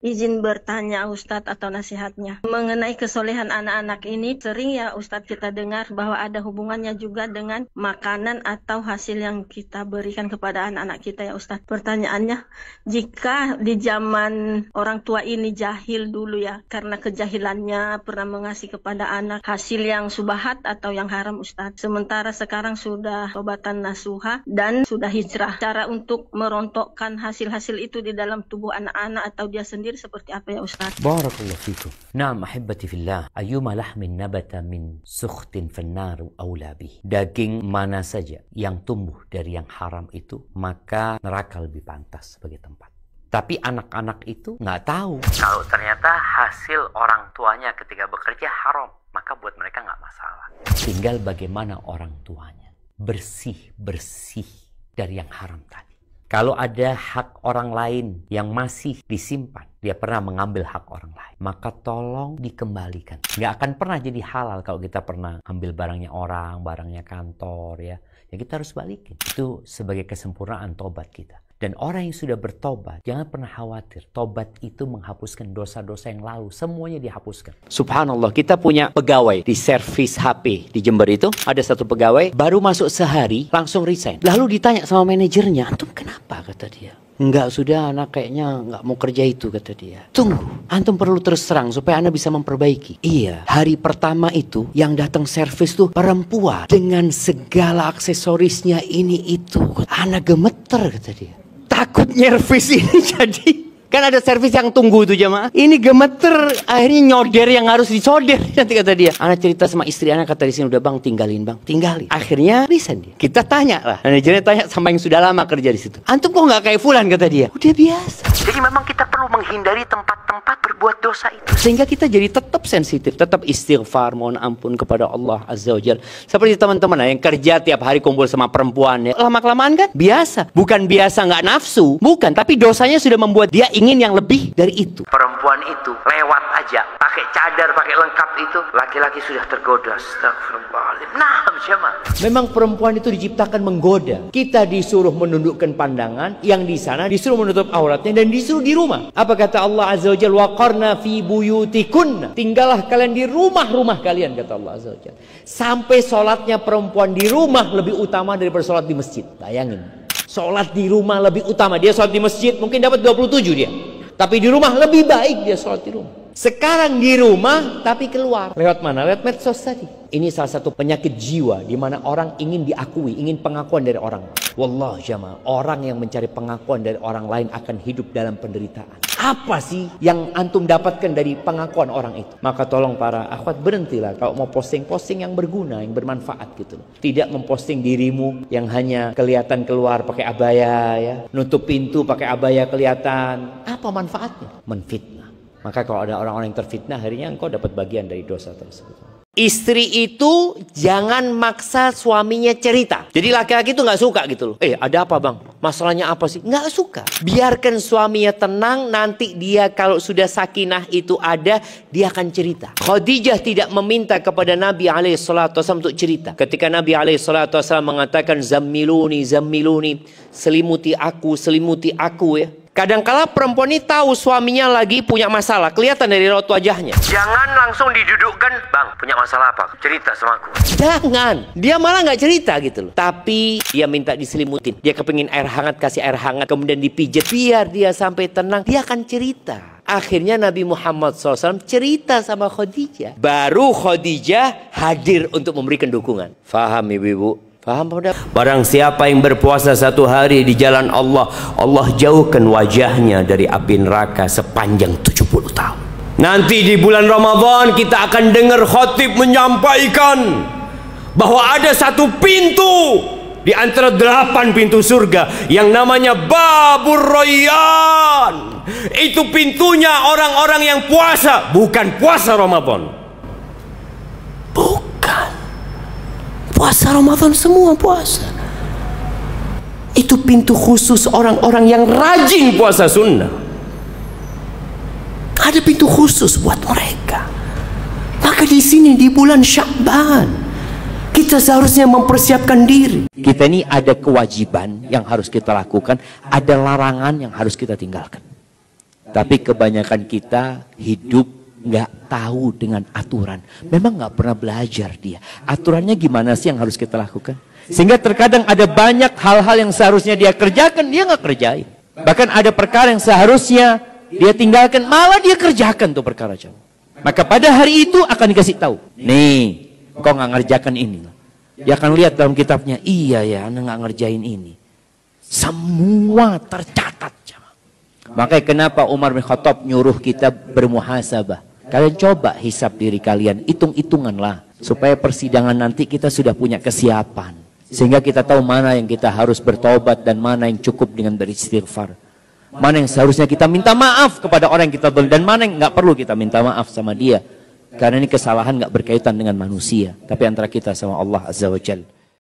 Izin bertanya Ustadz atau nasihatnya. Mengenai kesolehan anak-anak ini, sering ya Ustadz kita dengar bahwa ada hubungannya juga dengan makanan atau hasil yang kita berikan kepada anak-anak kita ya Ustadz. Pertanyaannya, jika di zaman orang tua ini jahil dulu ya, karena kejahilannya pernah mengasih kepada anak hasil yang subahat atau yang haram Ustadz. Sementara sekarang sudah tobatan nasuha dan sudah hijrah. Cara untuk merontokkan hasil-hasil itu di dalam tubuh anak-anak atau dia sendiri seperti apa ya Ustaz? Barakallahu fikum. Naam ahibati fillah, ayyuma lahmin nabata min sukhtin fannaru awla bih. Daging mana saja yang tumbuh dari yang haram itu, maka neraka lebih pantas sebagai tempat. Tapi anak-anak itu nggak tahu kalau ternyata hasil orang tuanya ketika bekerja haram, maka buat mereka nggak masalah. Tinggal bagaimana orang tuanya bersih dari yang haram tadi. Kalau ada hak orang lain yang masih disimpan, dia pernah mengambil hak orang lain, maka tolong dikembalikan. Nggak akan pernah jadi halal kalau kita pernah ambil barangnya orang, barangnya kantor, ya kita harus balikin. Itu sebagai kesempurnaan tobat kita. Dan orang yang sudah bertobat, jangan pernah khawatir. Tobat itu menghapuskan dosa-dosa yang lalu. Semuanya dihapuskan. Subhanallah, kita punya pegawai di servis HP di Jember itu. Ada satu pegawai, baru masuk sehari, langsung resign. Lalu ditanya sama manajernya, antum kenapa? Kata dia. Enggak, sudah anak kayaknya enggak mau kerja itu, kata dia. Tunggu, antum perlu terus terang supaya anda bisa memperbaiki. Iya, hari pertama itu yang datang servis tuh perempuan dengan segala aksesorisnya ini itu. Anak gemeter, kata dia. Takut nyervis ini jadi. Kan ada servis yang tunggu tuh jemaah. Ini gemeter, akhirnya nyoder yang harus dicoder. Nanti kata dia. Anak cerita sama istri anak, kata di sini udah bang, tinggalin bang, tinggalin. Akhirnya resign dia. Kita tanya lah. Manajernya tanya sama yang sudah lama kerja di situ. Antum kok nggak kayak Fulan, kata dia. Udah biasa. Jadi memang kita perlu menghindari tempat-tempat berbuat dosa itu. Sehingga kita jadi tetap sensitif, tetap istighfar, mohon ampun kepada Allah Azza wa Jalla. Seperti teman-teman yang kerja tiap hari kumpul sama perempuan ya. Lama-kelamaan kan biasa. Bukan biasa nggak nafsu, bukan. Tapi dosanya sudah membuat dia ingin yang lebih dari itu. Perempuan itu lewat aja, pakai cadar, pakai lengkap itu, laki-laki sudah tergoda. Astagfirullahaladzim. Nah, siapa? Memang perempuan itu diciptakan menggoda. Kita disuruh menundukkan pandangan, yang di sana disuruh menutup auratnya dan disuruh di rumah. Apa kata Allah Azza wa Jalla? Waqarna fi buyutikunna. Tinggallah kalian di rumah-rumah kalian, kata Allah Azza wa Jalla. Sampai sholatnya perempuan di rumah lebih utama daripada sholat di masjid. Bayangin. Sholat di rumah lebih utama. Dia sholat di masjid mungkin dapat 27 dia. Tapi di rumah lebih baik dia sholat di rumah. Sekarang di rumah tapi keluar. Lewat mana? Lewat medsos tadi. Ini salah satu penyakit jiwa di mana orang ingin diakui, ingin pengakuan dari orang. Wallah jamaah, orang yang mencari pengakuan dari orang lain akan hidup dalam penderitaan. Apa sih yang antum dapatkan dari pengakuan orang itu? Maka tolong para akhwat, berhentilah kalau mau posting-posting yang berguna, yang bermanfaat gitu. Tidak memposting dirimu yang hanya kelihatan keluar pakai abaya ya, nutup pintu pakai abaya kelihatan. Apa manfaatnya? Menfitnah. Maka kalau ada orang-orang yang terfitnah, akhirnya engkau dapat bagian dari dosa tersebut. Istri itu jangan maksa suaminya cerita. Jadi laki-laki itu nggak suka gitu loh. Ada apa bang? Masalahnya apa sih? Nggak suka. Biarkan suaminya tenang. Nanti dia kalau sudah sakinah itu ada, dia akan cerita. Khadijah tidak meminta kepada Nabi SAW untuk cerita. Ketika Nabi SAW mengatakan zammiluni, zammiluni, selimuti aku ya. Kadangkala perempuan ini tahu suaminya lagi punya masalah, kelihatan dari raut wajahnya. Jangan langsung didudukkan, bang, punya masalah apa? Cerita sama aku. Jangan, dia malah nggak cerita gitu loh. Tapi dia minta diselimutin, dia kepingin air hangat, kasih air hangat, kemudian dipijat, biar dia sampai tenang, dia akan cerita. Akhirnya Nabi Muhammad SAW cerita sama Khadijah. Baru Khadijah hadir untuk memberikan dukungan. Faham ibu-ibu? Paham? Barang siapa yang berpuasa satu hari di jalan Allah, Allah jauhkan wajahnya dari api neraka sepanjang 70 tahun. Nanti di bulan Ramadan kita akan dengar khatib menyampaikan bahwa ada satu pintu di antara 8 pintu surga yang namanya Babur Rayyan. Itu pintunya orang-orang yang puasa, bukan puasa Ramadan. Bukan. Puasa Ramadan semua puasa. Itu pintu khusus orang-orang yang rajin puasa sunnah. Ada pintu khusus buat mereka. Maka di sini di bulan Sya'ban kita seharusnya mempersiapkan diri. Kita ini ada kewajiban yang harus kita lakukan, ada larangan yang harus kita tinggalkan. Tapi kebanyakan kita hidup nggak tahu dengan aturan. Memang nggak pernah belajar dia. Aturannya gimana sih yang harus kita lakukan? Sehingga terkadang ada banyak hal-hal yang seharusnya dia kerjakan, dia nggak kerjain. Bahkan ada perkara yang seharusnya dia tinggalkan, malah dia kerjakan tuh perkara. Maka pada hari itu akan dikasih tahu. Nih, kau nggak ngerjakan ini. Dia akan lihat dalam kitabnya, iya ya, anda nggak ngerjain ini. Semua tercatat. Makanya kenapa Umar bin Khattab nyuruh kita bermuhasabah. Kalian coba hisab diri kalian, hitung-hitunganlah. Supaya persidangan nanti kita sudah punya kesiapan. Sehingga kita tahu mana yang kita harus bertobat dan mana yang cukup dengan beristighfar. Mana yang seharusnya kita minta maaf kepada orang yang kita zalim dan mana yang nggak perlu kita minta maaf sama dia. Karena ini kesalahan nggak berkaitan dengan manusia, tapi antara kita sama Allah Azza wa Jalla.